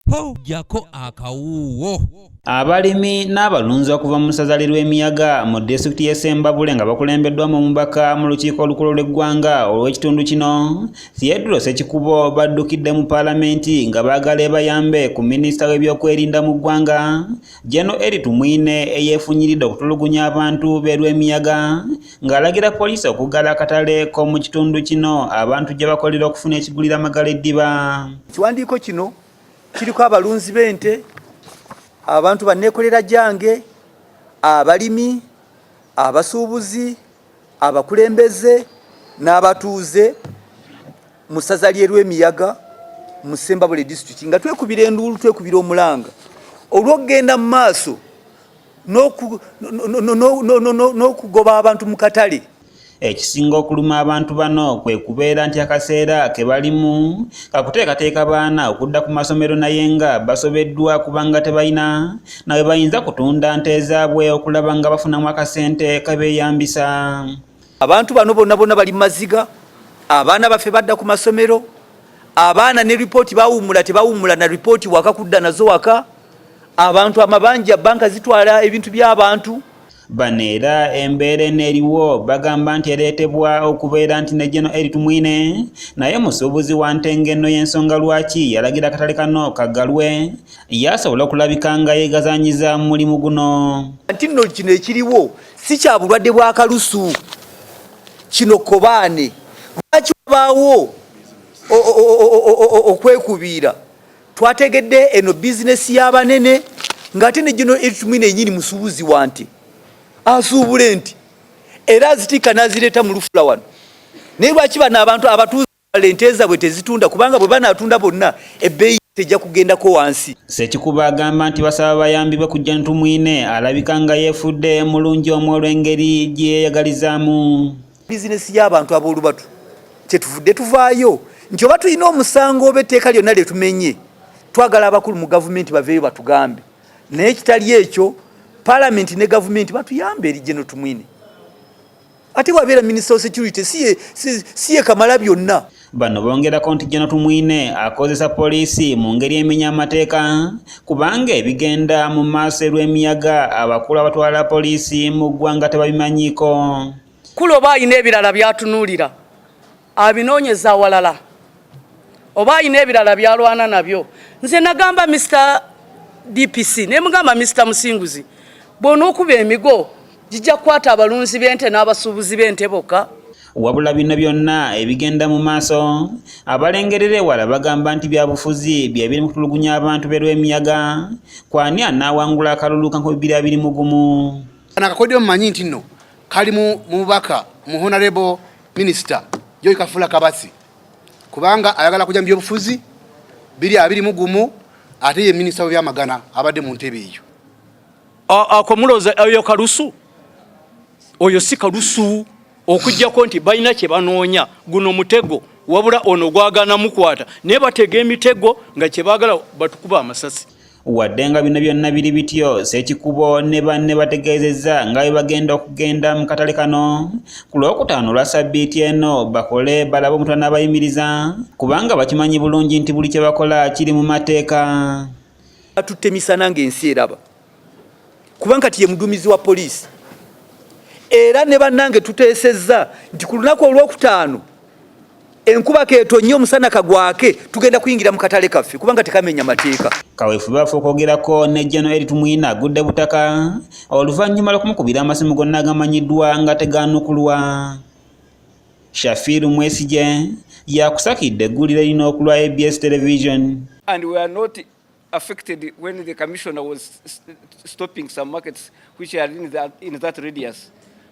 po jako akawuwo. Abalimi n'abalunzi okuva mu ssaza lw'emiyaga mu disitulikiti y'e Ssembabule nga bakulembeddwamu omubaka mu lukiiko olukulu lw'eggwanga olw'ekitundu kino Theodore Ssekikubo baddukidde mu paalamenti nga baagala bayambe ku minisita w'ebyokwerinda mu ggwanga General Eli Tumwine eyeefunyiridde okutulugunya abantu b'Erwemiyaga ng'alagira poliisi okuggala akatale k'omu kitundu kino abantu gye bakolera okufuna ekigulira amagala eddiba. Ekiwandiiko kino kiriko abalunzi b'ente, abantu banneekolera jange, abalimi, abasuubuzi, abakulembeze n'abatuuze mu ssaza ly'Erwemiyaga mu Ssembabule district nga twekubira enduulu, twekubira omulanga olw'okugenda mu maaso n'okugoba abantu mu katale. Ekisinga okuluma abantu bano kwe kubeera nti akaseera ke balimu kakuteekateeka baana okudda ku masomero naye nga basobeddwa kubanga tebalina nawe bayinza kutunda nte zaabwe okulaba nga bafunamu akasente kabeeyambisa. Abantu bano bonna bali mu maziga, abaana baffe badda ku masomero, abaana ne ripooti bawummula tebawummula na ripooti waka kudda nazo waka, abantu amabanja banka zitwala ebintu by'abantu. Bano era embeera eneriwo bagamba nti ereetebwa okubeera nti ne General Eli Tumwine naye musuubuzi wa ntenga enno y'ensonga lwaki yalagira akatale kano kaggalwe yasobola okulabika nga yeegazaanyiza mu mulimu guno. Nti nno kino ekiriwo si kya bulwadde bwa kalusu, kino kobaane. Lwaki wabaawo okwekubiira? Twategedde eno bizinesi y'abanene ng'ate ne General Eli Tumwine yennyini musuubuzi wa nte asuubule nti era azitika n'azireeta mu lufula wano. Naye lwaki bano abantu abatuuze ente zaabwe tezitunda kubanga bwe banaatunda bonna ebbeeyi tejja kugendako wansi. Ssekikubo agamba nti basaba bayambibwe ku General Tumwine alabika nga yeefudde mulungi omwo olw'engeri gye yeeyagalizaamu. Bizinesi y'abantu ab'olubatu kyetuvudde tuvaayo nti oba tulina omusango oba etteeka lyonna lye tumenye twagala abakulu mu gavumenti baveeyo batugambe, naye kitali ekyo Parliament ne government batuyambe eri General Tumwine. Ate wabeera Minister of Security siye kamala byonna. Bano bongerako nti General Tumwine akozesa poliisi mu ngeri emenya amateeka kubanga ebigenda mu maaso Erwemiyaga abakulu abatwala poliisi mu ggwanga tebabimanyiiko. Kulo oba alina ebirala byatunuulira abinoonyeza awalala oba alina ebirala byalwana nabyo. Nze nagamba Mr. DPC ne mugamba Mr. Musinguzi bona okuba emigo gijja kukwata abalunzi b'ente n'abasuubuzi b'ente bokka. Wabula bino byonna ebigenda mu maaso abalengerera ewala bagamba nti byabufuzi bye biri mu kutulugunya abantu b'Erwemiyaga kwani anaawangula akalulu ka 2021. Akakodyo mumanyi nti nno kali mu mubaka mu Honorable Minister Joy Kafula Kabasi kubanga ayagala kujja mu byobufuzi 2021 ate ye minisita w'ebyamagana abadde mu ntebe eyo. Akomuloza oyo kalusu, oyo si kalusu okujjako nti balina kye banoonya guno mutego wabula ono gwagana mukwata naye batega emitego nga kye baagala batukuba amasasi. Wadde nga bino byonna biri bityo Ssekikubo ne banne bategeezezza nga bwe bagenda okugenda mu katale kano ku Lwokutaano lwa Ssabbiiti eno bakole balabe omutwe n'abayimiriza kubanga bakimanyi bulungi nti buli kye bakola kiri mu mateeka. Atutte misana ng'ensi eraba kubanga kati ye muduumizi wa poliisi era ne bannange tuteesezza nti ku lunaku olwokutaano enkuba keetonnya omusana kagwake tugenda kuyingira mu katale kaffe kubanga tekamenya mateeka. Kaweefube bafe okwogerako ne General Eli Tumwine agudde butaka oluvannyuma lw'okumukubira amasimu gonna agamanyiddwa nga tegaanukulwa. Shafiru Mwesije yakusakidde eggulire lino okulwa ABS Television. And we are not affected when the commissioner was stopping some markets which are in that radius.